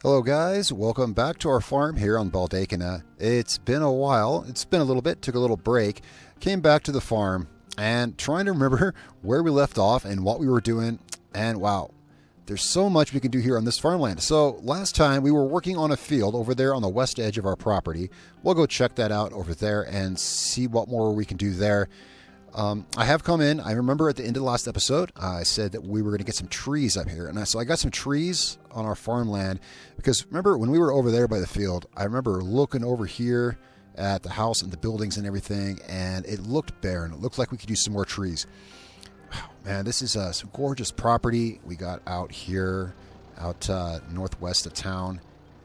Hello guys, welcome back to our farm here on Baldeykino. It's been a while, it's been a little bit, took a little break, came back to the farm and trying to remember where we left off and what we were doing, and wow, there's so much we can do here on this farmland. So last time we were working on a field over there on the west edge of our property. We'll go check that out over there and see what more we can do there. I have come in. I remember at the end of the last episode, I said that we were going to get some trees up here. And so I got some trees on our farmland because remember when we were over there by the field, I remember looking over here at the house and the buildings and everything, and it looked barren. It looked like we could use some more trees. Wow, man, this is some gorgeous property we got out here, out northwest of town.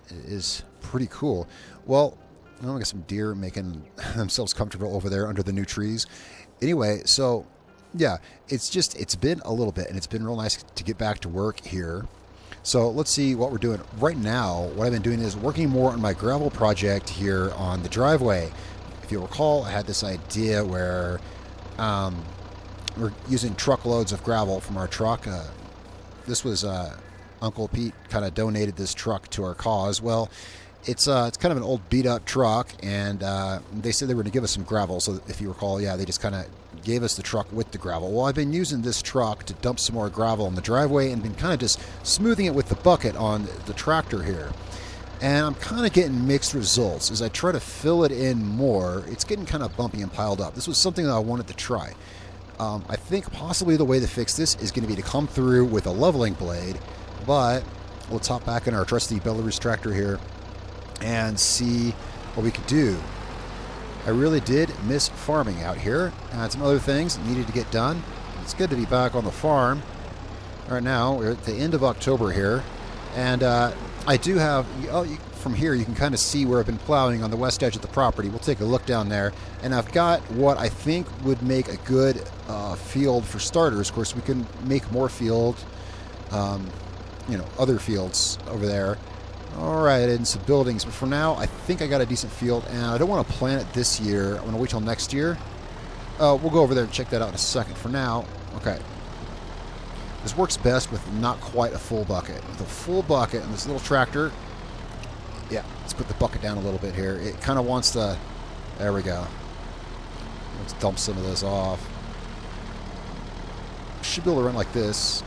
It is pretty cool. Well, we got some deer making themselves comfortable over there under the new trees. Anyway, so yeah, it's been a little bit and it's been real nice to get back to work here. So let's see what we're doing right now. What I've been doing is working more on my gravel project here on the driveway. If you recall, I had this idea where we're using truckloads of gravel from our truck. This was Uncle Pete kind of donated this truck to our cause. Well, it's kind of an old beat-up truck, and they said they were going to give us some gravel. So if you recall, yeah, they just kind of gave us the truck with the gravel. Well, I've been using this truck to dump some more gravel in the driveway and been kind of just smoothing it with the bucket on the tractor here. And I'm kind of getting mixed results. As I try to fill it in more, it's getting kind of bumpy and piled up. This was something that I wanted to try. I think possibly the way to fix this is going to be to come through with a leveling blade, but let's hop back in our trusty Belarus tractor here and see what we could do. I really did miss farming out here. I had some other things that needed to get done. It's good to be back on the farm. Right now, we're at the end of October here, and I do have, from here you can kind of see where I've been plowing on the west edge of the property. We'll take a look down there, and I've got what I think would make a good field for starters. Of course, we can make more field, other fields over there. Alright, and some buildings, but for now, I think I got a decent field, and I don't want to plant it this year. I'm going to wait till next year. We'll go over there and check that out in a second. For now, okay. This works best with not quite a full bucket. With a full bucket and this little tractor, yeah, let's put the bucket down a little bit here. It kind of wants to, there we go. Let's dump some of this off. Should be able to run like this.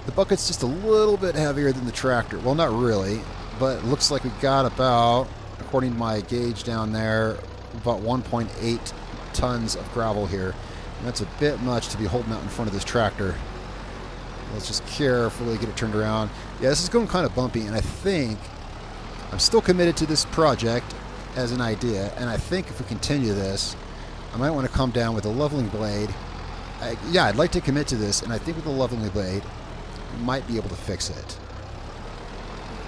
The bucket's just a little bit heavier than the tractor. Well, not really, but it looks like we got about, according to my gauge down there, about 1.8 tons of gravel here. And that's a bit much to be holding out in front of this tractor. Let's just carefully get it turned around. Yeah, this is going kind of bumpy, and I think I'm still committed to this project as an idea, and I think if we continue this, I might want to come down with a leveling blade. I'd like to commit to this, and I think with a leveling blade, might be able to fix it.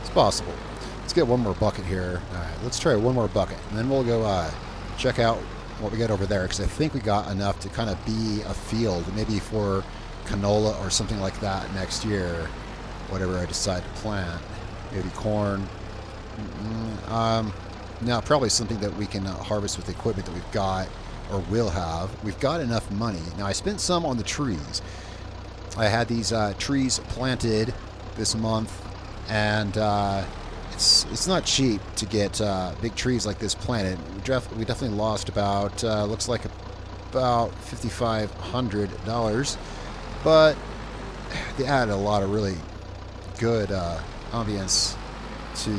It's possible. Let's get one more bucket here. Alright, let's try one more bucket, and then we'll go check out what we got over there, because I think we got enough to kind of be a field, maybe for canola or something like that next year, whatever I decide to plant. Maybe corn. Now, probably something that we can harvest with the equipment that we've got, or will have. We've got enough money. Now, I spent some on the trees. I had these trees planted this month, and it's not cheap to get big trees like this planted. We definitely lost about, looks like about $5,500, but they added a lot of really good ambience to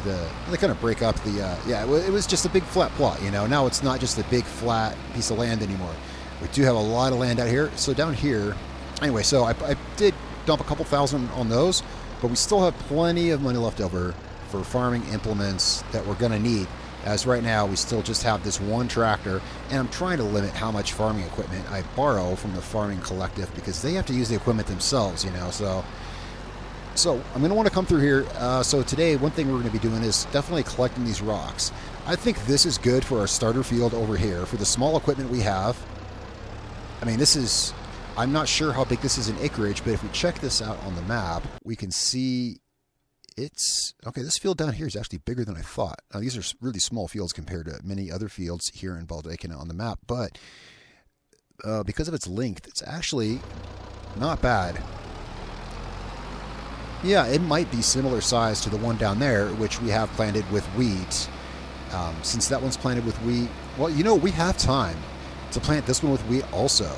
they kind of break up the, it was just a big flat plot, Now it's not just a big flat piece of land anymore. We do have a lot of land out here, so down here, anyway, so I did dump a couple thousand on those, but we still have plenty of money left over for farming implements that we're going to need. As right now, we still just have this one tractor, and I'm trying to limit how much farming equipment I borrow from the farming collective because they have to use the equipment themselves, So I'm going to want to come through here. So today, one thing we're going to be doing is definitely collecting these rocks. I think this is good for our starter field over here for the small equipment we have. I mean, I'm not sure how big this is in acreage, but if we check this out on the map, we can see okay, this field down here is actually bigger than I thought. Now, these are really small fields compared to many other fields here in Baldeykino on the map, but because of its length, it's actually not bad. Yeah, it might be similar size to the one down there, which we have planted with wheat. Since that one's planted with wheat, well, you know, we have time to plant this one with wheat also.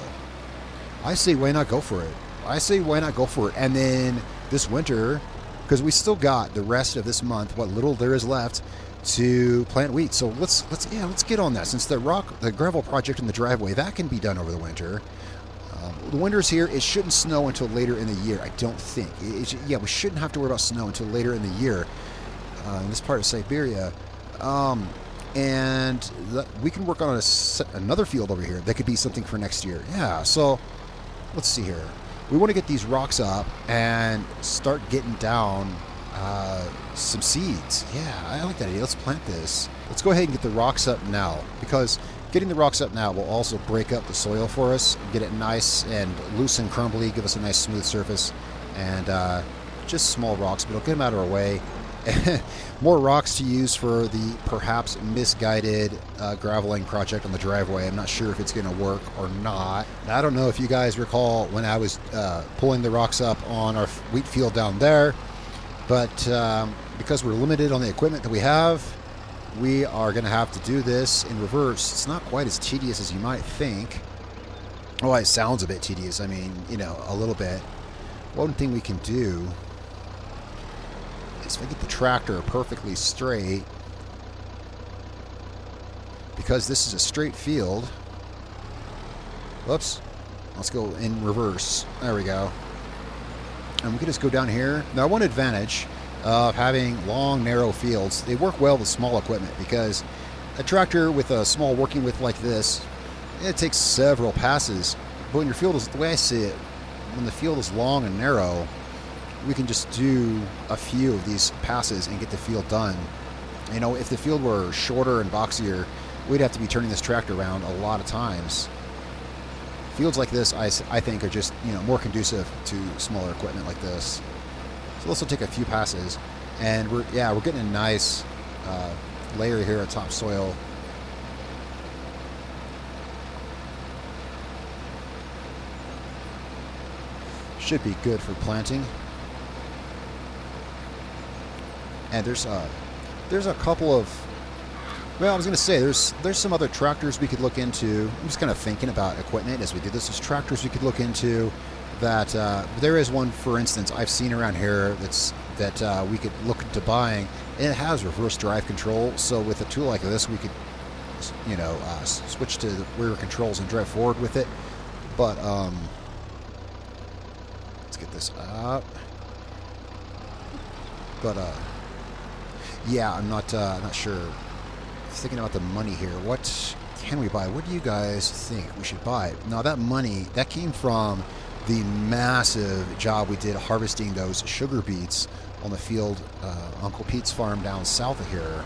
I say why not go for it? I say why not go for it? And then this winter, because we still got the rest of this month, what little there is left, to plant wheat. So let's get on that. Since the gravel project in the driveway, that can be done over the winter. The winter's here. It shouldn't snow until later in the year, I don't think. Yeah, we shouldn't have to worry about snow until later in the year in this part of Siberia. And we can work on another field over here that could be something for next year. Yeah, so let's see here. We want to get these rocks up and start getting down some seeds. Yeah, I like that idea. Let's plant this. Let's go ahead and get the rocks up now, because getting the rocks up now will also break up the soil for us, get it nice and loose and crumbly, give us a nice smooth surface, and just small rocks, but it'll get them out of our way. More rocks to use for the perhaps misguided graveling project on the driveway. I'm not sure if it's going to work or not. I don't know if you guys recall when I was pulling the rocks up on our wheat field down there, but because we're limited on the equipment that we have, we are going to have to do this in reverse. It's not quite as tedious as you might think. Oh, it sounds a bit tedious. I mean, you know, a little bit. One thing we can do is if I get the tractor perfectly straight, because this is a straight field. Whoops. Let's go in reverse. There we go. And we can just go down here. Now, one advantage of having long, narrow fields, they work well with small equipment, because a tractor with a small working width like this, it takes several passes. But when your field is, the way I see it, when the field is long and narrow, we can just do a few of these passes and get the field done. You know, if the field were shorter and boxier, we'd have to be turning this tractor around a lot of times. Fields like this, I think, are just, you know, more conducive to smaller equipment like this. So this will take a few passes, and we're getting a nice layer here of topsoil. Should be good for planting. And there's a couple of, well, I was going to say there's some other tractors we could look into. I'm just kind of thinking about equipment as we do this. There's tractors we could look into. That there is one, for instance, I've seen around here that we could look into buying. And it has reverse drive control, so with a tool like this, we could, you know, switch to the rear controls and drive forward with it. But let's get this up. But yeah, I'm not sure. Thinking about the money here. What can we buy? What do you guys think we should buy? Now, that money that came from the massive job we did harvesting those sugar beets on the field, Uncle Pete's farm down south of here.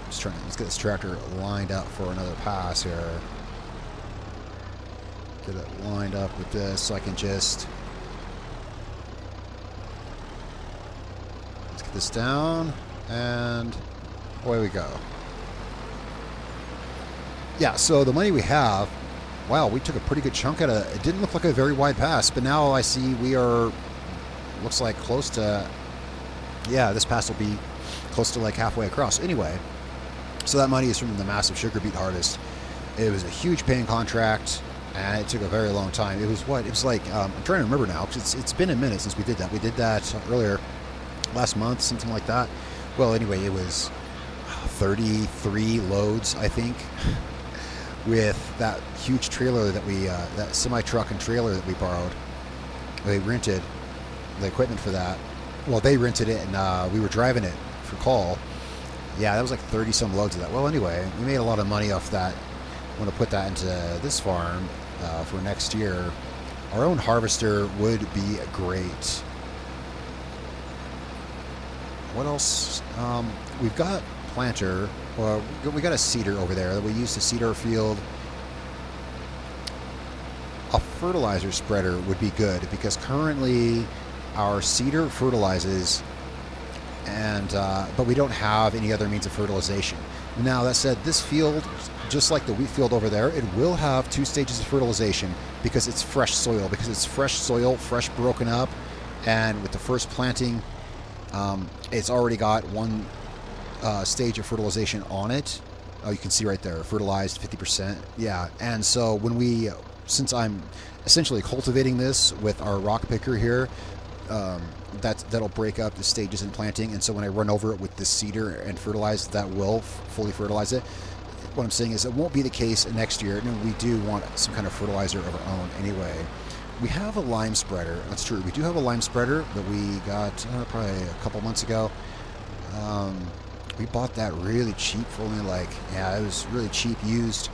Let's get this tractor lined up for another pass here. Get it lined up with this so I can just, let's get this down, and away we go. Yeah, so the money we have, wow, we took a pretty good chunk out of it. It didn't look like a very wide pass, but now I see we are, looks like close to, yeah, this pass will be close to like halfway across. Anyway, so that money is from the massive sugar beet harvest. It was a huge paying contract, and it took a very long time. It was what? It was like, I'm trying to remember now, because it's been a minute since we did that. We did that earlier, last month, something like that. Well, anyway, it was 33 loads, I think. With that huge trailer that we, that semi-truck and trailer that we borrowed. They rented the equipment for that. Well, they rented it, and we were driving it for call. Yeah, that was like 30-some loads of that. Well, anyway, we made a lot of money off that. I want to put that into this farm for next year. Our own harvester would be great. What else? We've got planter. Well, we got a seeder over there that we use to seed our field. A fertilizer spreader would be good, because currently our seeder fertilizes, and but we don't have any other means of fertilization. Now, that said, this field, just like the wheat field over there, it will have 2 stages of fertilization, because it's fresh soil, fresh broken up, and with the first planting, it's already got one stage of fertilization on it. Oh, you can see right there, fertilized 50%. Yeah, and so when we, since I'm essentially cultivating this with our rock picker here, that'll break up the stages in planting, and so when I run over it with this seeder and fertilize, that will fully fertilize it. What I'm saying is it won't be the case next year, and we do want some kind of fertilizer of our own anyway. We have a lime spreader. That's true. We do have a lime spreader that we got probably a couple months ago. We bought that really cheap for only it was really cheap used.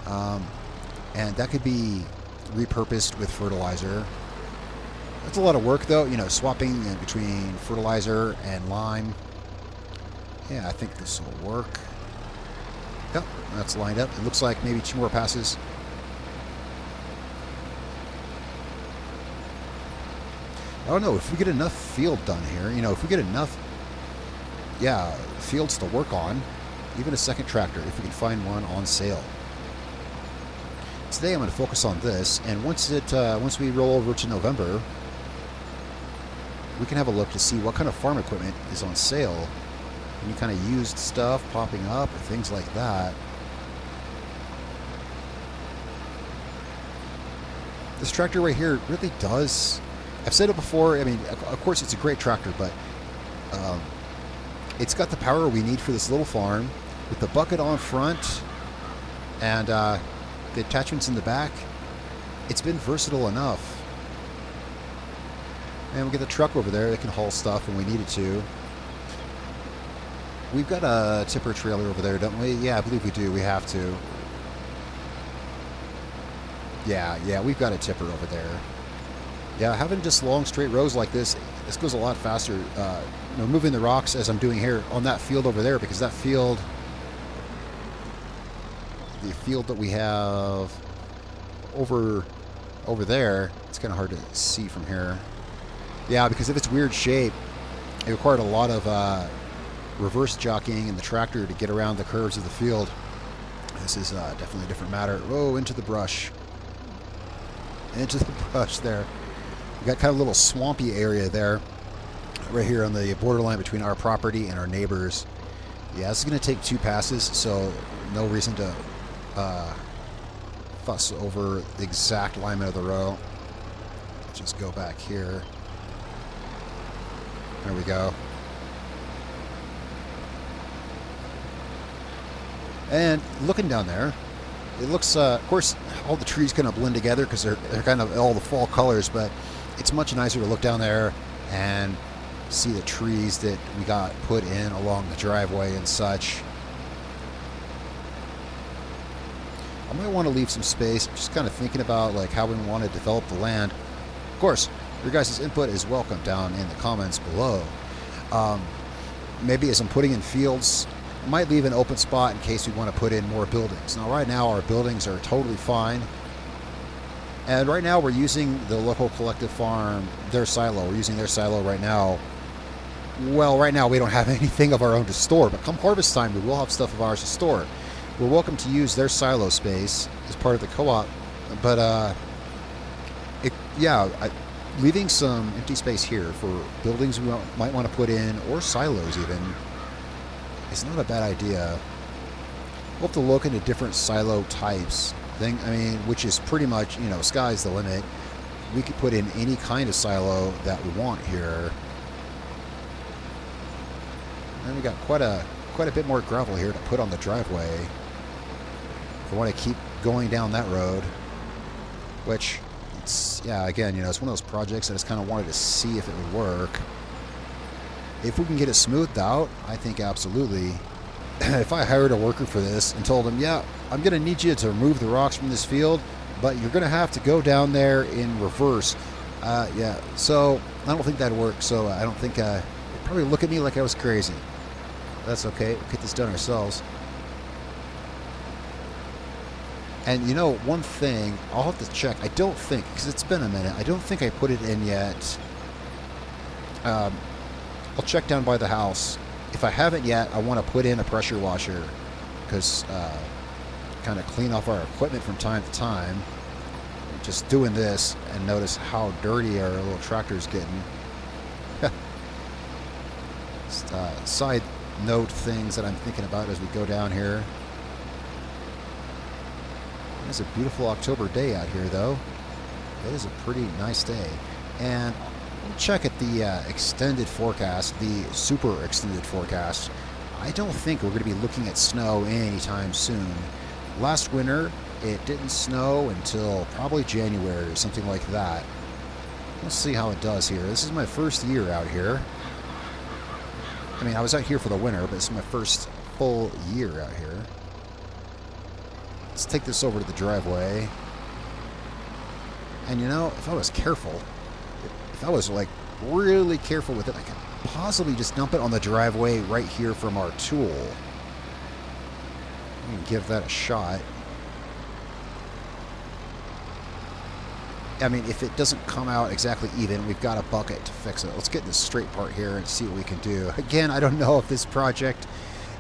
And that could be repurposed with fertilizer. That's a lot of work though, swapping between fertilizer and lime. Yeah, I think this will work. Yep, that's lined up. It looks like maybe 2 more passes. I don't know if we get enough field done here. If we get enough, fields to work on, even a second tractor, if we can find one on sale. Today I'm going to focus on this, and once we roll over to November, we can have a look to see what kind of farm equipment is on sale. Any kind of used stuff popping up or things like that. This tractor right here really does. I've said it before. I mean, of course, it's a great tractor, but it's got the power we need for this little farm with the bucket on front and the attachments in the back. It's been versatile enough. And we get the truck over there that can haul stuff when we need it to. We've got a tipper trailer over there, don't we? Yeah, I believe we do. We have to. Yeah, we've got a tipper over there. Yeah, having just long straight rows like this goes a lot faster. Moving the rocks as I'm doing here on that field over there, because that field, the field that we have over there, it's kind of hard to see from here. Yeah, because of its weird shape, it required a lot of reverse jockeying in the tractor to get around the curves of the field. This is definitely a different matter. Whoa, into the brush. Into the brush there. We got kind of a little swampy area there, right here on the borderline between our property and our neighbors. Yeah, this is going to take 2 passes, so no reason to fuss over the exact alignment of the row. Let's just go back here. There we go. And looking down there, it looks, of course, all the trees kind of blend together because they're kind of all the fall colors, but it's much nicer to look down there and see the trees that we got put in along the driveway and such. I might want to leave some space. I'm just kind of thinking about how we want to develop the land. Of course, your guys' input is welcome down in the comments below. Maybe as I'm putting in fields, I might leave an open spot in case we want to put in more buildings. Now, right now, our buildings are totally fine. And right now, we're using the local collective farm, their silo. We're using their silo right now. Well, right now, we don't have anything of our own to store, but come harvest time, we will have stuff of ours to store. We're welcome to use their silo space as part of the co-op, but leaving some empty space here for buildings we might want to put in, or silos even, is not a bad idea. We'll have to look into different silo types. Which is pretty much, sky's the limit. We could put in any kind of silo that we want here. And we got quite a bit more gravel here to put on the driveway. If I want to keep going down that road, which, again, it's one of those projects I just kind of wanted to see if it would work. If we can get it smoothed out, I think absolutely. If I hired a worker for this and told him, yeah, I'm going to need you to remove the rocks from this field, but you're going to have to go down there in reverse. So I don't think that'd work. So I don't think, they'd probably look at me like I was crazy. That's okay. We'll get this done ourselves. And one thing, I'll have to check. I don't think, because it's been a minute, I don't think I put it in yet. I'll check down by the house. If I haven't yet, I want to put in a pressure washer, because kind of clean off our equipment from time to time. Just doing this and notice how dirty our little tractor's getting. Side note things that I'm thinking about as we go down here. It's a beautiful October day out here, though. It is a pretty nice day. And we'll check at the extended forecast, the super extended forecast. I don't think we're going to be looking at snow anytime soon. Last winter, it didn't snow until probably January or something like that. We'll see how it does here. This is my first year out here. I mean, I was out here for the winter, but this is my first full year out here. Let's take this over to the driveway. And you know, if I was careful, if I was like really careful with it, I could possibly just dump it on the driveway right here from our tool. We can give that a shot. I mean, if it doesn't come out exactly even, we've got a bucket to fix it. Let's get this straight part here and see what we can do. Again, I don't know if this project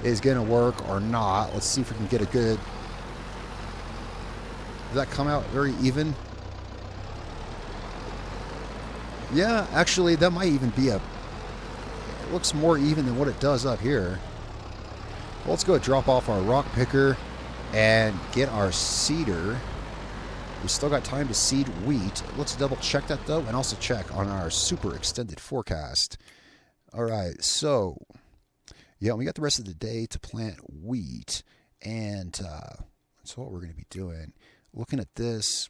is going to work or not. Let's see if we can get a good... Did that come out very even? Yeah, actually, that might even be a... It looks more even than what it does up here. Well, let's go drop off our rock picker and get our seeder. We still got time to seed wheat. Let's double check that, though, and also check on our super extended forecast. All right, so... Yeah, we got the rest of the day to plant wheat, and that's what we're going to be doing. Looking at this,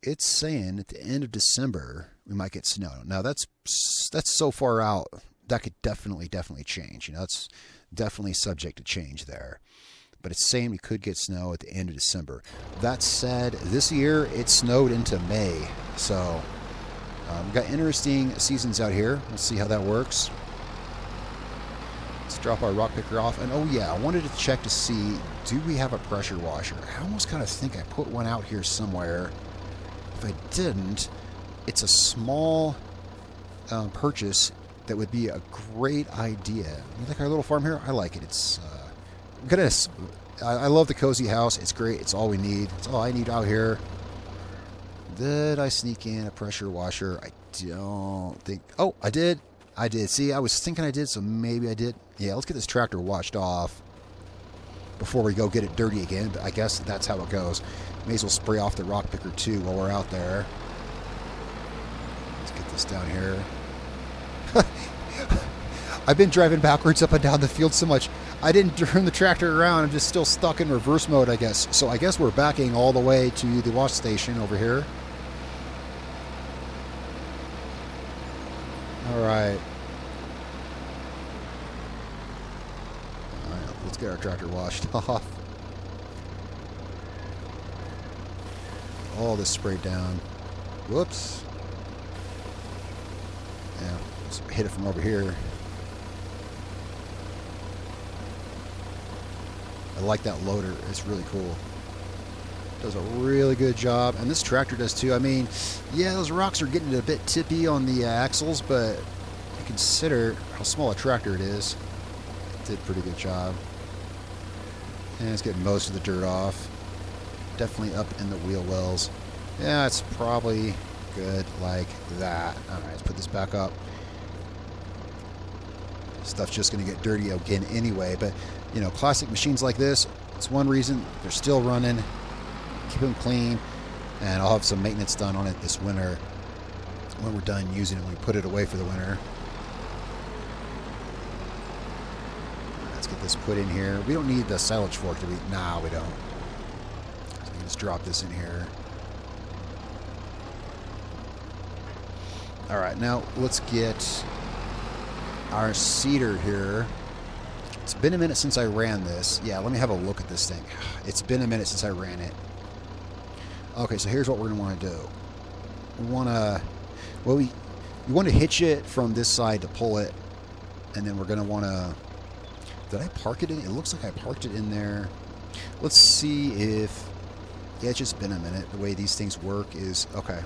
it's saying at the end of December we might get snow. Now that's so far out that could definitely change. You know, it's definitely subject to change there. But it's saying we could get snow at the end of December. That said, this year it snowed into May, so we've got interesting seasons out here. Let's see how that works. Let's drop our rock picker off. And oh yeah, I wanted to check to see, do we have a pressure washer? I almost kind of think I put one out here somewhere. If I didn't, it's a small purchase that would be a great idea. You like our little farm here? I like it. It's I love the cozy house. It's great. It's all we need. It's all I need out here. Did I sneak in a pressure washer? I don't think... Oh, I did. I did. See, I was thinking I did, so maybe I did. Yeah, let's get this tractor washed off before we go get it dirty again, but I guess that's how it goes. May as well spray off the rock picker, too, while we're out there. Let's get this down here. I've been driving backwards up and down the field so much, I didn't turn the tractor around. I'm just still stuck in reverse mode, I guess. So I guess we're backing all the way to the wash station over here. All right. All right, let's get our tractor washed off. All this sprayed down. Whoops. Yeah, let's hit it from over here. I like that loader. It's really cool. Does a really good job. And this tractor does too. I mean, yeah, those rocks are getting a bit tippy on the axles, but you consider how small a tractor it is. It did a pretty good job. And it's getting most of the dirt off. Definitely up in the wheel wells. Yeah, it's probably good like that. Alright, let's put this back up. Stuff's just going to get dirty again anyway, but you know, classic machines like this, it's one reason they're still running. Keep them clean, and I'll have some maintenance done on it this winter when we're done using it, when we put it away for the winter. Let's get this put in here. We don't need the silage fork, do we? Nah, we don't. So we can just drop this in here. Alright, now let's get our seeder here. It's been a minute since I ran this. Yeah, let me have a look at this thing. It's been a minute since I ran it. Okay, so here's what we're going to want to do. We want to... Well, we want to hitch it from this side to pull it. And then we're going to want to... Did I park it in? It looks like I parked it in there. Let's see if... Yeah, it's just been a minute. The way these things work is... Okay.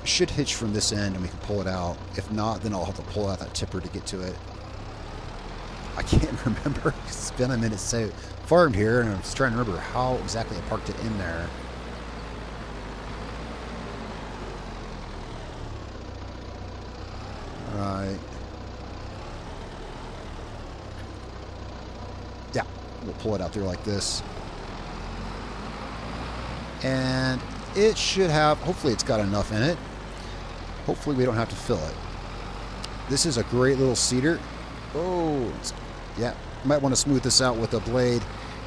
Should hitch from this end and we can pull it out. If not, then I'll have to pull out that tipper to get to it. I can't remember. It's been a minute since I farmed here, and I'm just trying to remember how exactly I parked it in there. Alright. Yeah, we'll pull it out there like this. And it should have, hopefully it's got enough in it. Hopefully we don't have to fill it. This is a great little seeder. Oh, yeah, might want to smooth this out with a blade.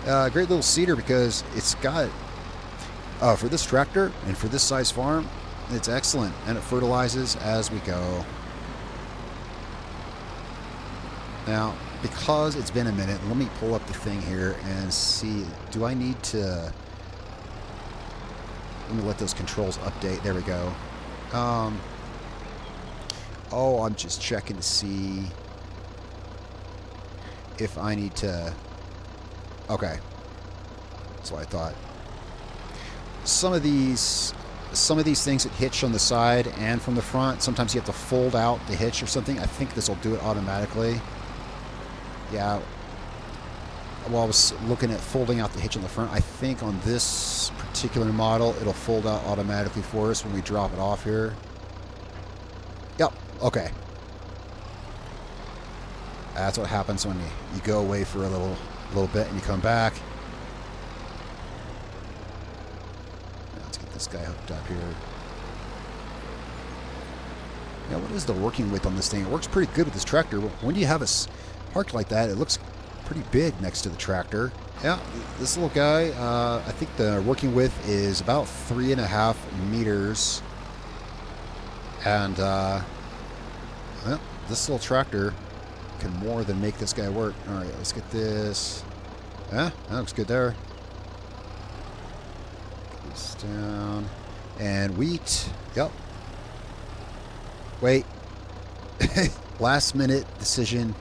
Great little seeder because it's got, for this tractor and for this size farm, it's excellent. And it fertilizes as we go. Now, because it's been a minute, let me pull up the thing here and see, do I need to... Let me let those controls update. There we go. Oh, I'm just checking to see if I need to... Okay. That's what I thought. Some of these things that hitch on the side and from the front, sometimes you have to fold out the hitch or something. I think this will do it automatically. Yeah. Well, I was looking at folding out the hitch on the front. I think on this particular model, it'll fold out automatically for us when we drop it off here. Yep. Okay. That's what happens when you go away for a little bit and you come back. Now let's get this guy hooked up here. Now, what is the working width on this thing? It works pretty good with this tractor. When you have us parked like that, it looks pretty big next to the tractor. Yeah, this little guy, I think the working width is about 3.5 meters. And, well, this little tractor can more than make this guy work. All right, let's get this. Yeah, that looks good there. Get this down. And wheat. Yep. Wait. Last minute decision.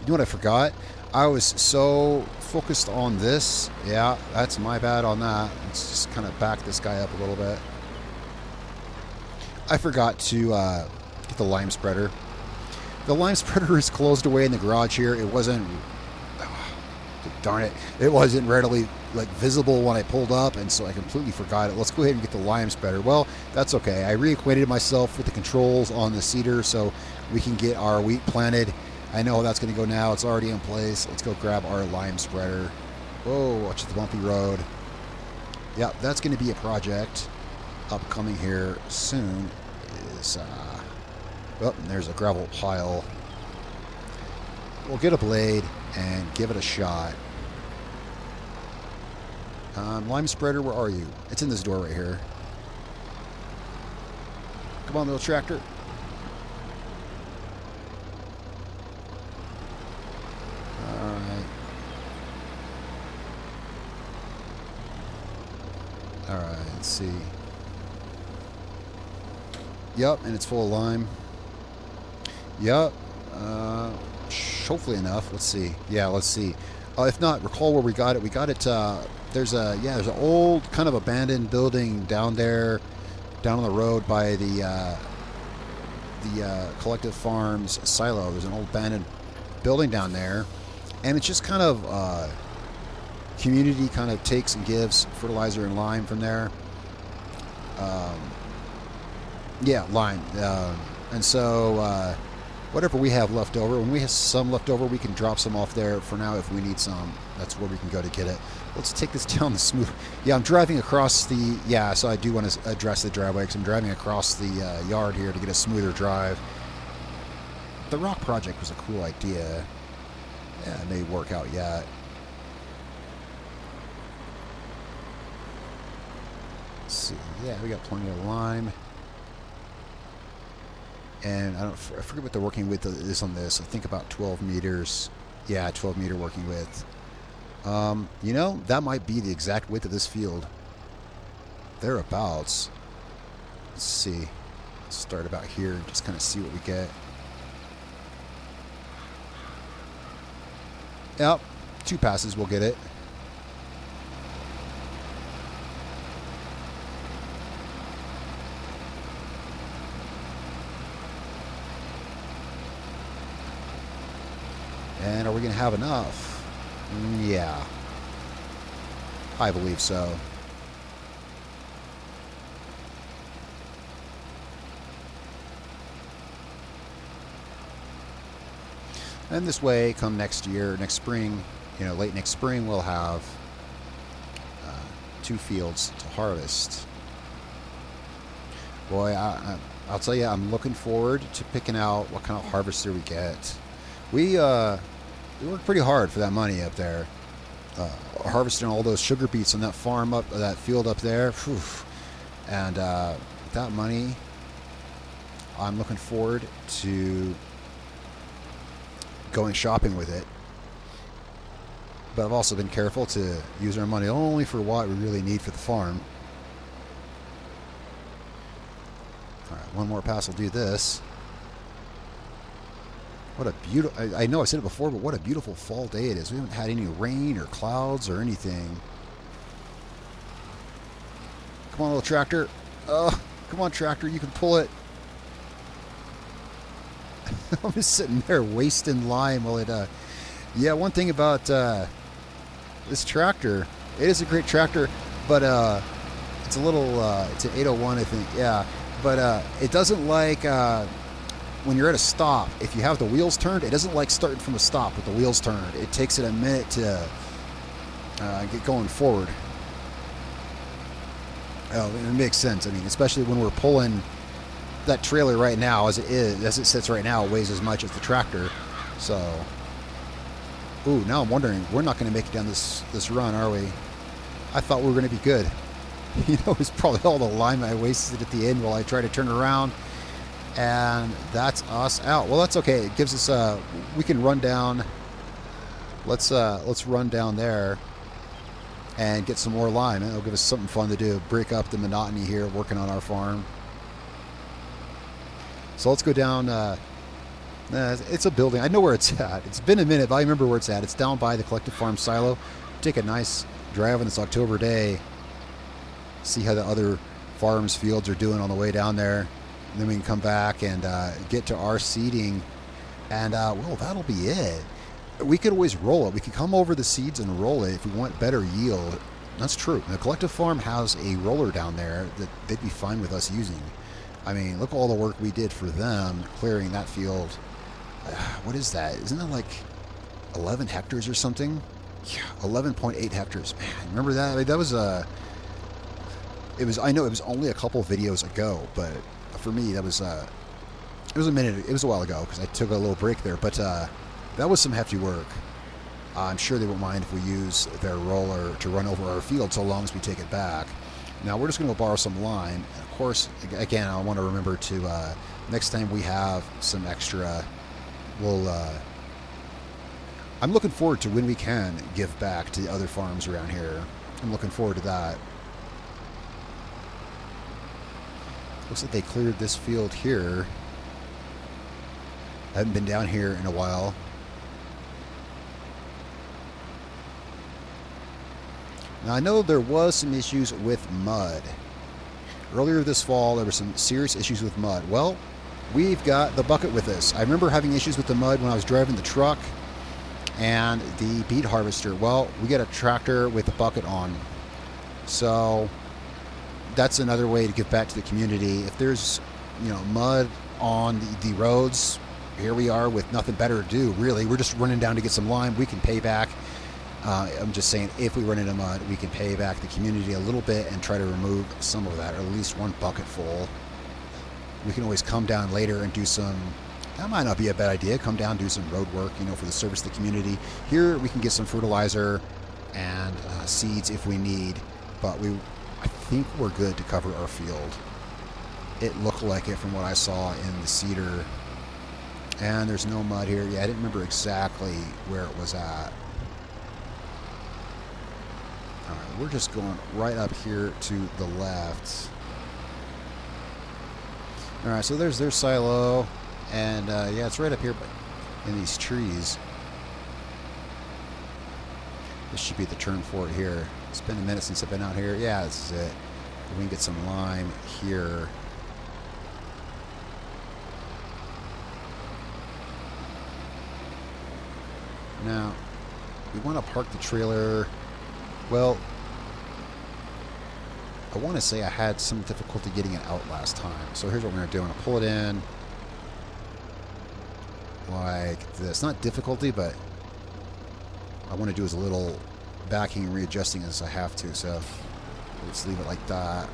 You know what I forgot? I was so focused on this. Yeah, that's my bad on that. Let's just kind of back this guy up a little bit. I forgot to get the lime spreader. The lime spreader is closed away in the garage here. It wasn't... darn it. It wasn't readily visible when I pulled up, and so I completely forgot it. Let's go ahead and get the lime spreader. Well, that's okay. I reacquainted myself with the controls on the seeder so we can get our wheat planted. I know how that's going to go now. It's already in place. Let's go grab our lime spreader. Whoa, watch the bumpy road. Yeah, that's going to be a project upcoming here soon. Oh, and there's a gravel pile. We'll get a blade and give it a shot. Lime spreader, where are you? It's in this door right here. Come on, little tractor. Alright, let's see. Yep, and it's full of lime. Yep. Hopefully enough. Let's see. Yeah, let's see. If not, recall where we got it. We got it, there's an old kind of abandoned building down there, down on the road by the Collective Farms silo. There's an old abandoned building down there, and it's just kind of community kind of takes and gives fertilizer and lime from there. Yeah, lime. And so whatever we have left over, when we have some left over, we can drop some off there for now if we need some. That's where we can go to get it. Let's take this down the smooth. Yeah, I'm driving across the... Yeah, so I do want to address the driveway because I'm driving across the yard here to get a smoother drive. The rock project was a cool idea. Yeah, it may work out yet. Let's see. Yeah, we got plenty of lime. And I forget what the working width is on this. I think about 12 meters. Yeah, 12 meter working width. You know, that might be the exact width of this field. Thereabouts. Let's see. Let's start about here and just kind of see what we get. Yep, 2 passes we'll get it. And are we going to have enough? Yeah. I believe so. And this way, come next year, next spring, you know, late next spring we'll have 2 fields to harvest. Boy, I'll tell you, I'm looking forward to picking out what kind of harvester we get. We worked pretty hard for that money up there, harvesting all those sugar beets on that farm up, that field up there. Whew. And with that money, I'm looking forward to going shopping with it. But I've also been careful to use our money only for what we really need for the farm. Alright, one more pass will do this. What a beautiful... I know I said it before, but what a beautiful fall day it is. We haven't had any rain or clouds or anything. Come on, little tractor. Oh, come on, tractor. You can pull it. I'm just sitting there wasting lime while it... Yeah, one thing about this tractor, it is a great tractor, but it's a little... it's an 801, I think. Yeah, but it doesn't like... when you're at a stop, if you have the wheels turned, it doesn't like starting from a stop with the wheels turned. It takes it a minute to get going forward. Oh, it makes sense. I mean, especially when we're pulling that trailer right now, as it sits right now, it weighs as much as the tractor. So, ooh, now I'm wondering, we're not going to make it down this run, are we? I thought we were going to be good. You know, it's probably all the lime I wasted at the end while I try to turn around. And that's us out. Well, that's okay. It gives us we can run down. Let's run down there and get some more lime. It'll give us something fun to do. Break up the monotony here working on our farm. So let's go down. It's a building. I know where it's at. It's been a minute, but I remember where it's at. It's down by the Collective Farm silo. Take a nice drive on this October day. See how the other farms' fields are doing on the way down there. And then we can come back and get to our seeding. And, well, that'll be it. We could always roll it. We could come over the seeds and roll it if we want better yield. That's true. The Collective Farm has a roller down there that they'd be fine with us using. I mean, look at all the work we did for them clearing that field. What is that? Isn't that like 11 hectares or something? Yeah, 11.8 hectares. Man, remember that? I mean, that was I know it was only a couple videos ago, but for me, that was it was a minute. It was a while ago because I took a little break there. But that was some hefty work. I'm sure they won't mind if we use their roller to run over our field so long as we take it back. Now we're just going to go borrow some lime. And of course, again, I want to remember to next time we have some extra, we'll. I'm looking forward to when we can give back to the other farms around here. I'm looking forward to that. Looks like they cleared this field here. I haven't been down here in a while. Now I know there was some issues with mud. Earlier this fall there were some serious issues with mud. Well, we've got the bucket with us. I remember having issues with the mud when I was driving the truck and the beet harvester. Well, we got a tractor with a bucket on. So that's another way to give back to the community. If there's, mud on the roads, here we are with nothing better to do, really. We're just running down to get some lime. We can pay back. I'm just saying, if we run into mud, we can pay back the community a little bit and try to remove some of that, or at least one bucket full. We can always come down later and do some, that might not be a bad idea, come down, do some road work, for the service of the community. Here we can get some fertilizer and seeds if we need, but I think we're good to cover our field. It looked like it from what I saw in the cedar. And there's no mud here. Yeah, I didn't remember exactly where it was at. Alright, we're just going right up here to the left. Alright, so there's their silo. And yeah, it's right up here in these trees. This should be the turn for it here. It's been a minute since I've been out here. Yeah, this is it. We can get some lime here. Now, we want to park the trailer. Well, I want to say I had some difficulty getting it out last time. So here's what we're going to do. I'm going to pull it in like this. Not difficulty, but I want to do as little backing and readjusting as I have to, so let's leave it like that.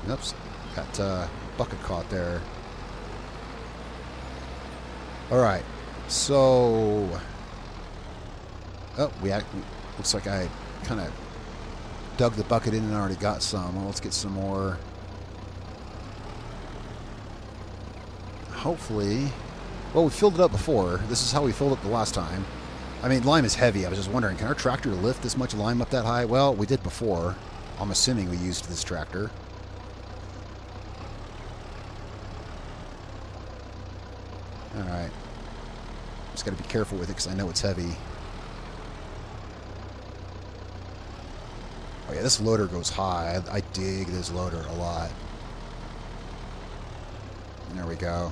Oops, got bucket caught there. Alright, so... Oh, looks like I kind of dug the bucket in and already got some. Well, let's get some more. Hopefully... Well, we filled it up before. This is how we filled it the last time. I mean, lime is heavy. I was just wondering, can our tractor lift this much lime up that high? Well, we did before. I'm assuming we used this tractor. Alright. Just got to be careful with it because I know it's heavy. Oh yeah, this loader goes high. I dig this loader a lot. There we go.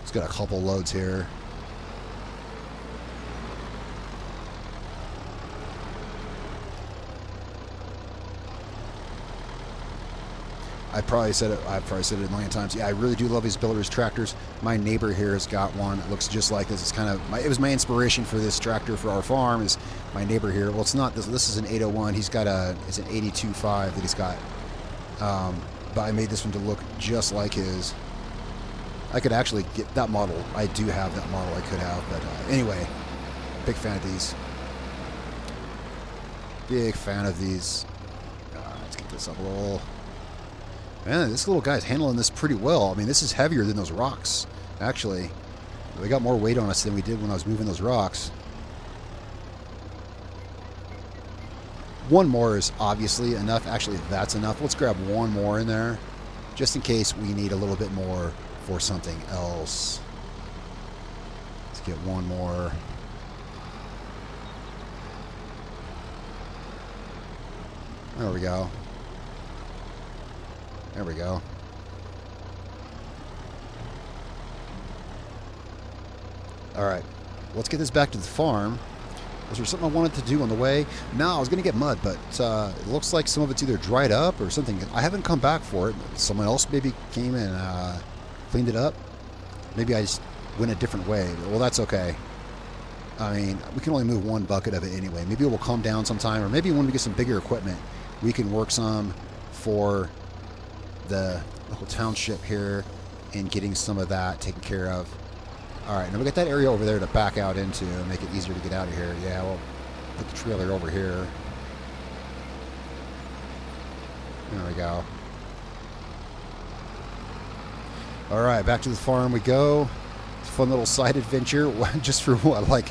It's got a couple loads here. I've probably said it a million times. Yeah, I really do love these builders tractors. My neighbor here has got one. It looks just like this. It's kind of it was my inspiration for this tractor for our farm. Is my neighbor here? Well, it's not this. This is an 801. He's got it's an 82.5 that he's got. But I made this one to look just like his. I could actually get that model. I do have that model. I could have, but anyway, big fan of these. Big fan of these. Let's get this up a little. Man, this little guy's handling this pretty well. I mean, this is heavier than those rocks, actually. We got more weight on us than we did when I was moving those rocks. One more is obviously enough. Actually, that's enough. Let's grab one more in there, just in case we need a little bit more for something else. Let's get one more. There we go. There we go. Alright, let's get this back to the farm. Was there something I wanted to do on the way? No, I was going to get mud, but it looks like some of it's either dried up or something. I haven't come back for it. Someone else maybe came and cleaned it up. Maybe I just went a different way. Well, that's okay. I mean, we can only move one bucket of it anyway. Maybe it will calm down sometime, or maybe when we get some bigger equipment, we can work some for the local township here and getting some of that taken care of. Alright, now we got that area over there to back out into and make it easier to get out of here. Yeah, we'll put the trailer over here. There we go. Alright, back to the farm we go. It's a fun little side adventure, just for what, like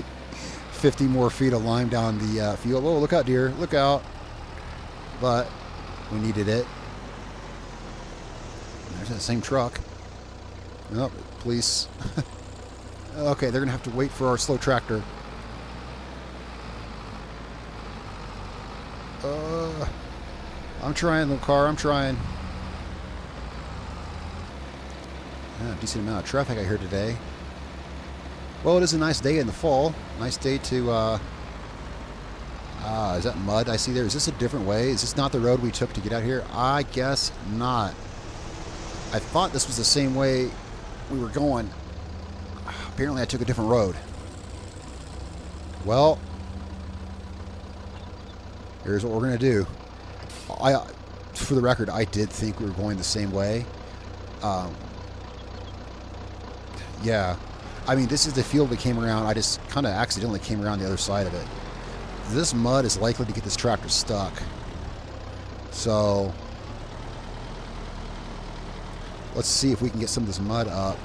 50 more feet of lime down the field. Oh, look out, dear. Look out. But we needed it. There's that same truck. Oh, police. Okay, they're going to have to wait for our slow tractor. I'm trying, little car. I'm trying. Yeah, decent amount of traffic I hear today. Well, it is a nice day in the fall. Nice day to... is that mud I see there? Is this a different way? Is this not the road we took to get out here? I guess not. I thought this was the same way we were going. Apparently I took a different road. Well, here's what we're going to do. For the record, I did think we were going the same way. Yeah. I mean, this is the field we came around. I just kind of accidentally came around the other side of it. This mud is likely to get this tractor stuck. So let's see if we can get some of this mud up.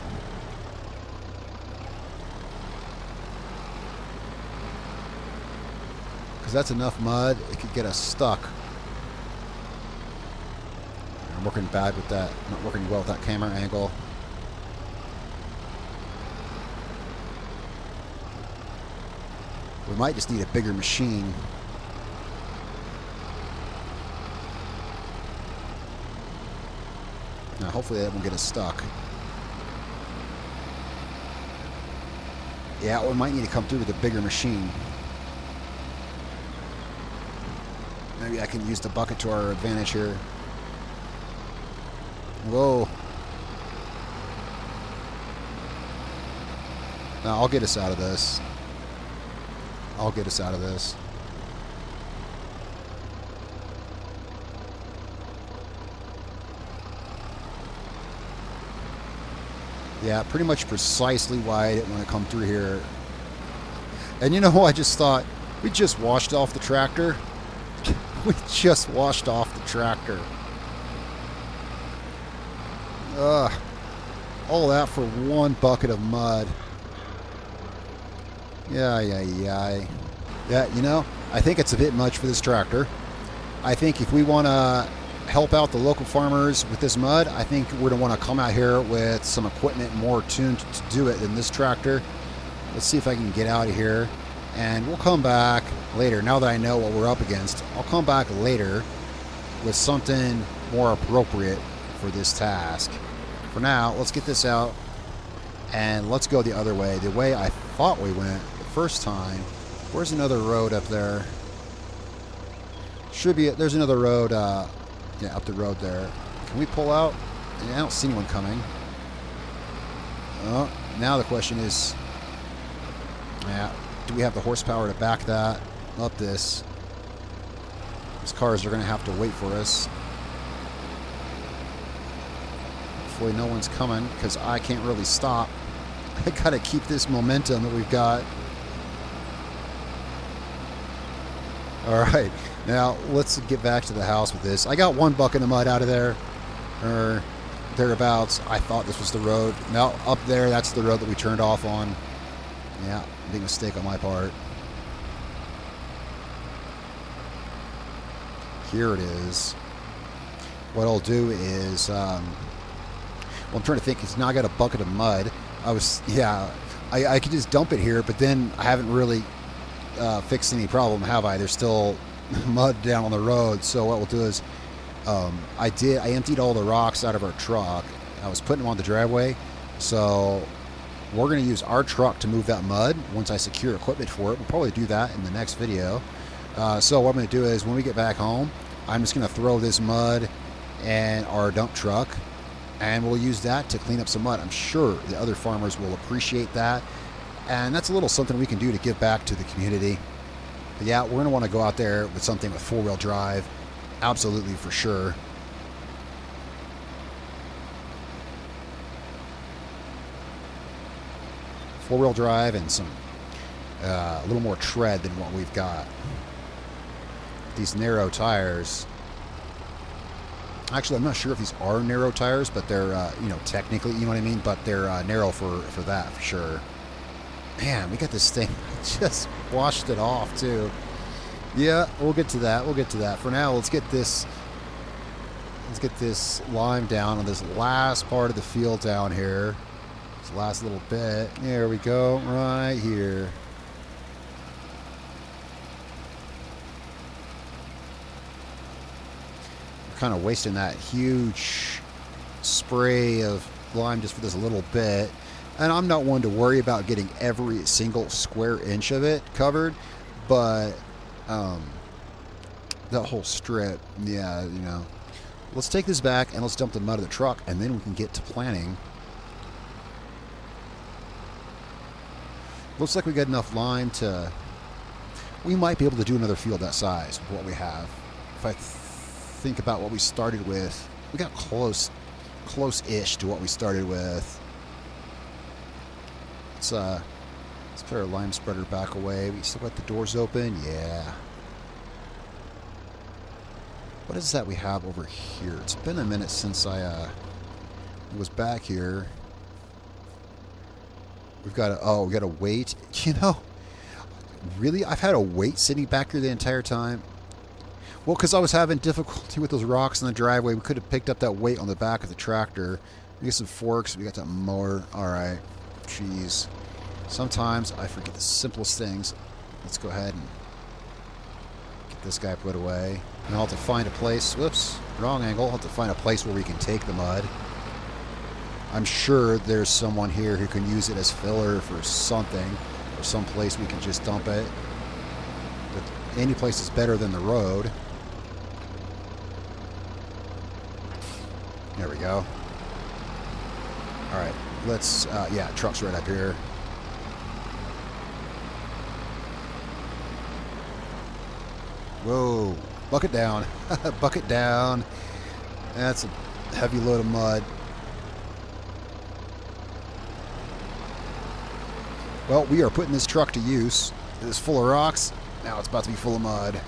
Because that's enough mud, it could get us stuck. I'm working bad with that. Not working well with that camera angle. We might just need a bigger machine. Now, hopefully that won't get us stuck. Yeah, we might need to come through with a bigger machine. Maybe I can use the bucket to our advantage here. Whoa. No, I'll get us out of this. I'll get us out of this. Yeah, pretty much precisely why I didn't want to come through here. And you know what I just thought? We just washed off the tractor. We just washed off the tractor. Ugh. All that for one bucket of mud. Yeah. Yeah, you know, I think it's a bit much for this tractor. I think if we want to help out the local farmers with this mud, I think we're going to want to come out here with some equipment more tuned to do it than this tractor. Let's see if I can get out of here, and we'll come back later. Now that I know what we're up against, I'll come back later with something more appropriate for this task. For now, let's get this out and let's go the other way. The way I thought we went the first time. Where's another road up there? Should be, there's another road, yeah, up the road there. Can we pull out? Yeah, I don't see anyone coming. Oh, now the question is, yeah, do we have the horsepower to back that up this? These cars are going to have to wait for us. Hopefully no one's coming, because I can't really stop. I got to keep this momentum that we've got. All right, now let's get back to the house with this. I got one bucket of mud out of there, or thereabouts. I thought this was the road. No, up there, that's the road that we turned off on. Yeah, big mistake on my part. Here it is. What I'll do is, well, I'm trying to think, because now I got a bucket of mud. I could just dump it here, but then I haven't really fixed any problem, have I? There's still mud down on the road. So what we'll do is, I emptied all the rocks out of our truck. I was putting them on the driveway, so we're going to use our truck to move that mud once I secure equipment for it. We'll probably do that in the next video. So what I'm going to do is, when we get back home, I'm just going to throw this mud in our dump truck, and we'll use that to clean up some mud. I'm sure the other farmers will appreciate that, and that's a little something we can do to give back to the community. But yeah, we're going to want to go out there with something with four-wheel drive. Absolutely, for sure. Four-wheel drive and some a little more tread than what we've got. These narrow tires. Actually, I'm not sure if these are narrow tires, but they're, you know, technically, you know what I mean? But they're narrow for that, for sure. Man, we got this thing. Just washed it off, too. Yeah, we'll get to that. We'll get to that. For now, let's get this lime down on this last part of the field down here. This last little bit. There we go, right here. Kind of wasting that huge spray of lime just for this little bit, and I'm not one to worry about getting every single square inch of it covered, but that whole strip, yeah, you know. Let's take this back and let's dump the mud of the truck, and then we can get to planting. Looks like we got enough lime to, we might be able to do another field that size with what we have. If I think about what we started with, we got close-ish to what we started with. Let's put our lime spreader back away. We still got the doors open. Yeah. What is that we have over here? It's been a minute since I was back here. We've got we got a weight. You know, really, I've had a weight sitting back here the entire time. Well, because I was having difficulty with those rocks in the driveway. We could have picked up that weight on the back of the tractor. We got some forks. We got that mower. All right. Jeez. Sometimes I forget the simplest things. Let's go ahead and get this guy put away. And I'll have to find a place. Whoops. Wrong angle. I'll have to find a place where we can take the mud. I'm sure there's someone here who can use it as filler for something, or some place we can just dump it. But any place is better than the road. There we go. All right, let's, yeah, truck's right up here. Whoa. Bucket down. Bucket down. That's a heavy load of mud. Well, we are putting this truck to use. It is full of rocks. Now it's about to be full of mud.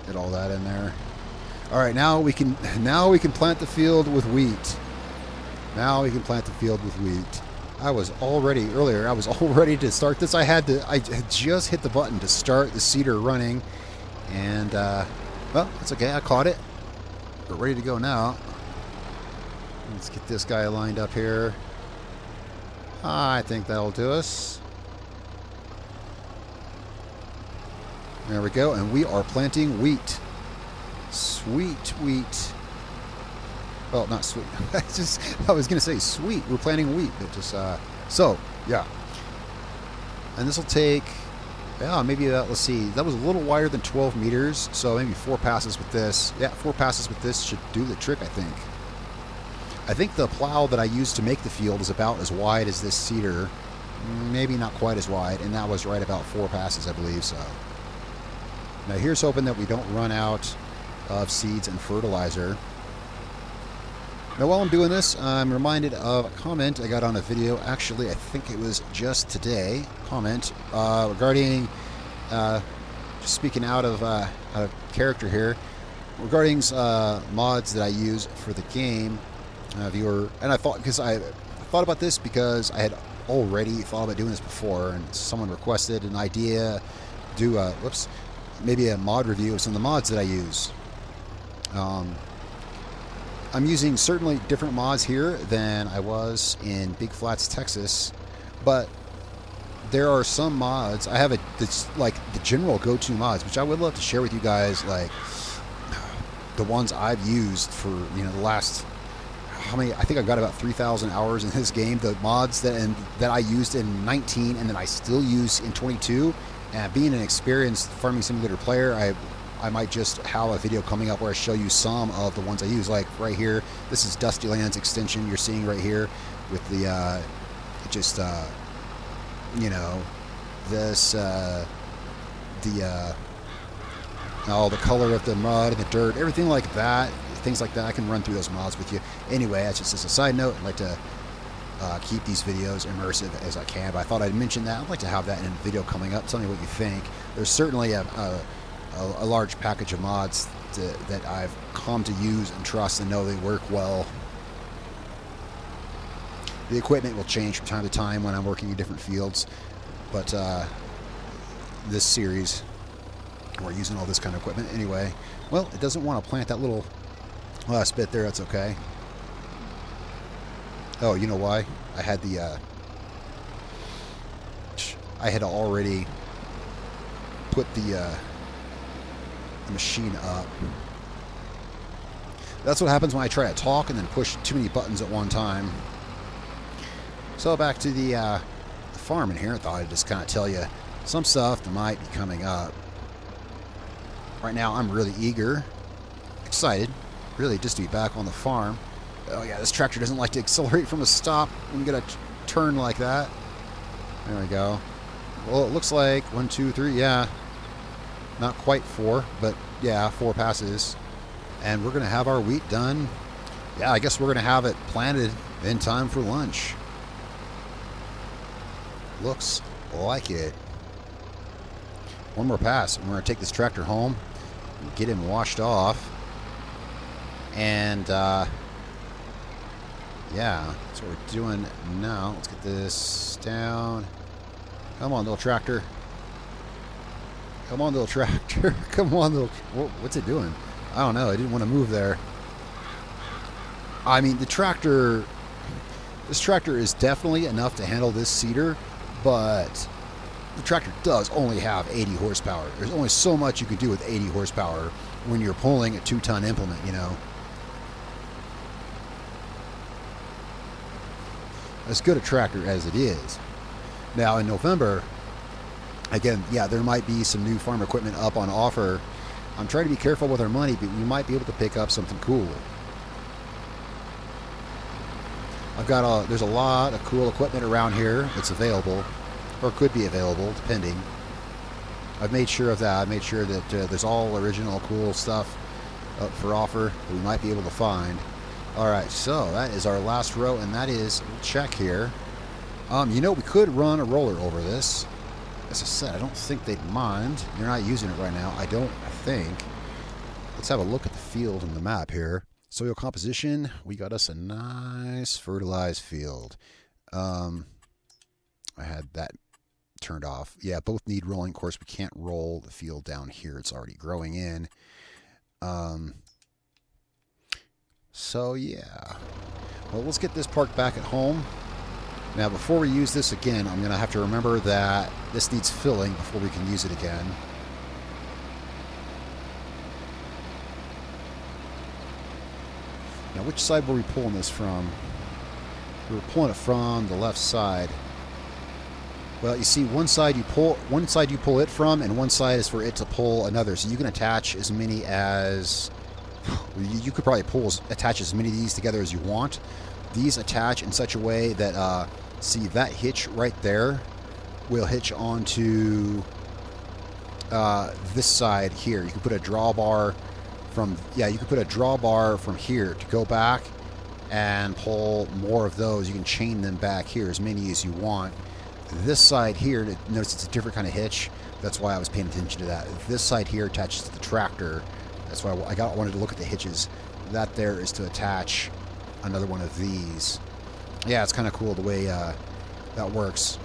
Get all that in there. All right, now we can plant the field with wheat. Now we can plant the field with wheat. I was all ready to start this. I had just hit the button to start the seeder running, and well, it's okay. I caught it. We're ready to go now. Let's get this guy lined up here. I think that'll do us. There we go, and we are planting wheat. Sweet wheat. Well, not sweet. I was going to say sweet. We're planting wheat, but just so yeah. And this will take, yeah, maybe let's see. That was a little wider than 12 meters, so maybe 4 passes with this. Yeah, 4 passes with this should do the trick, I think. I think the plow that I used to make the field is about as wide as this seeder. Maybe not quite as wide, and that was right about 4 passes, I believe. So now here's hoping that we don't run out of seeds and fertilizer. Now while I'm doing this, I'm reminded of a comment I got on a video. Actually, I think it was just today. Comment regarding, just speaking out of character here, regarding mods that I use for the game. Viewer, and I thought about this because I had already thought about doing this before, and someone requested an idea, do maybe a mod review of some of the mods that I use. I'm using certainly different mods here than I was in Big Flats, Texas, but there are some mods I have that's like the general go-to mods, which I would love to share with you guys, like the ones I've used for the last. How many? I think I've got about 3,000 hours in this game. The mods that I used in 19 and that I still use in 22. And being an experienced farming simulator player, I might just have a video coming up where I show you some of the ones I use. Like right here, this is Dusty Lands extension you're seeing right here with the the color of the mud and the dirt, everything like that. Things like that. I can run through those mods with you. Anyway, that's just as a side note. I'd like to keep these videos immersive as I can, but I thought I'd mention that. I'd like to have that in a video coming up. Tell me what you think. There's certainly a large package of mods that I've come to use and trust and know they work well. The equipment will change from time to time when I'm working in different fields, but this series we're using all this kind of equipment anyway. Well, it doesn't want to plant that little last bit there. That's okay. Oh, you know why? I had already put the machine up. That's what happens when I try to talk and then push too many buttons at one time. So back to the farm in here. I thought I'd just kind of tell you some stuff that might be coming up. Right now, I'm really eager, excited, really, just to be back on the farm. Oh yeah, this tractor doesn't like to accelerate from a stop when you get a turn like that. There we go. Well, it looks like 1, 2, 3, yeah. Not quite 4, but yeah, 4 passes. And we're going to have our wheat done. Yeah, I guess we're going to have it planted in time for lunch. Looks like it. One more pass, and we're going to take this tractor home and get him washed off. And, yeah, that's what we're doing now. Let's get this down. Come on, little tractor. Come on, little tractor. Come on, little... What's it doing? I don't know. I didn't want to move there. I mean, the tractor... This tractor is definitely enough to handle this seeder, but the tractor does only have 80 horsepower. There's only so much you can do with 80 horsepower when you're pulling a 2-ton implement, you know. As good a tractor as it is. Now in November, again, yeah, there might be some new farm equipment up on offer. I'm trying to be careful with our money, but we might be able to pick up something cool. There's a lot of cool equipment around here that's available, or could be available, depending. I've made sure of that. I made sure that there's all original cool stuff up for offer that we might be able to find. Alright, so that is our last row, and that is, we'll check here. You know, we could run a roller over this. As I said, I don't think they'd mind. You're not using it right now, I think. Let's have a look at the field and the map here. Soil composition, we got us a nice fertilized field. I had that turned off. Yeah, both need rolling. Of course, we can't roll the field down here. It's already growing in. So, yeah. Well, let's get this parked back at home. Now, before we use this again, I'm going to have to remember that this needs filling before we can use it again. Now, which side were we pulling this from? We were pulling it from the left side. Well, you see, one side you pull it from, and one side is for it to pull another. So you can attach as many as you could probably attach as many of these together as you want. These attach in such a way that see, that hitch right there will hitch onto this side here. You can put a drawbar from here to go back and pull more of those. You can chain them back here, as many as you want. This side here, notice it's a different kind of hitch. That's why I was paying attention to that. This side here attaches to the tractor. That's why I wanted to look at the hitches. That there is to attach another one of these. Yeah, it's kind of cool the way that works.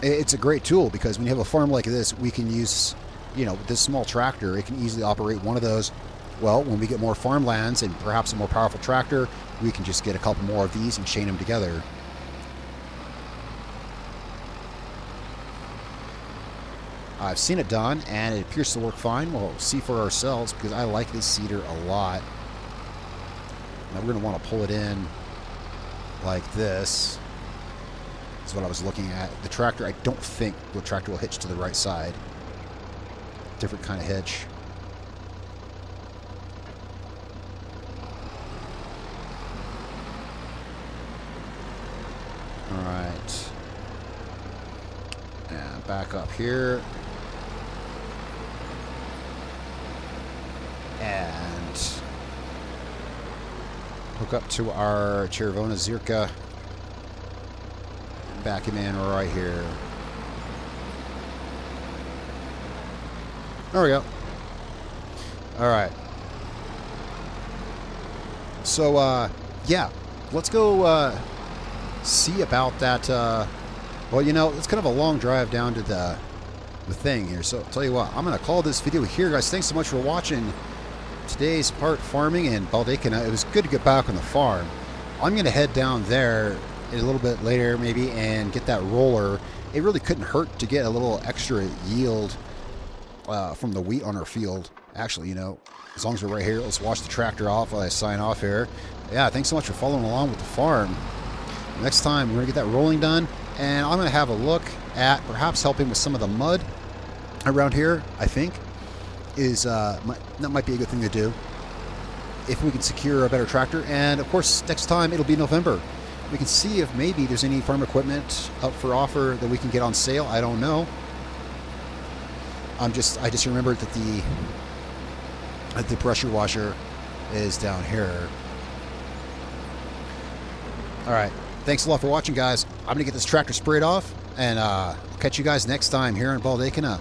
It's a great tool because when you have a farm like this, we can use, you know, this small tractor. It can easily operate one of those. Well, when we get more farmlands and perhaps a more powerful tractor, we can just get a couple more of these and chain them together. I've seen it done, and it appears to work fine. We'll see for ourselves because I like this seeder a lot. Now we're going to want to pull it in like this. That's what I was looking at. The tractor, I don't think the tractor will hitch to the right side. Different kind of hitch. All right. And back up here. And hook up to our Chervona Zirka. Back him in right here. There we go. All right. So, yeah, let's go see about that. Well, you know, it's kind of a long drive down to the thing here. So, I'll tell you what, I'm going to call this video here, guys. Thanks so much for watching today's part farming in Baldeykino. It was good to get back on the farm. I'm going to head down there a little bit later maybe and get that roller. It really couldn't hurt to get a little extra yield from the wheat on our field. Actually, you know, as long as we're right here, let's wash the tractor off while I sign off here. Yeah, thanks so much for following along with the farm. Next time we're gonna get that rolling done, and I'm gonna have a look at perhaps helping with some of the mud around here. I think that might be a good thing to do if we can secure a better tractor. And of course, next time it'll be November. We can see if maybe there's any farm equipment up for offer that we can get on sale. I don't know. I just remembered that the pressure washer is down here. All right. Thanks a lot for watching, guys. I'm going to get this tractor sprayed off, and I'll catch you guys next time here in Baldeykino.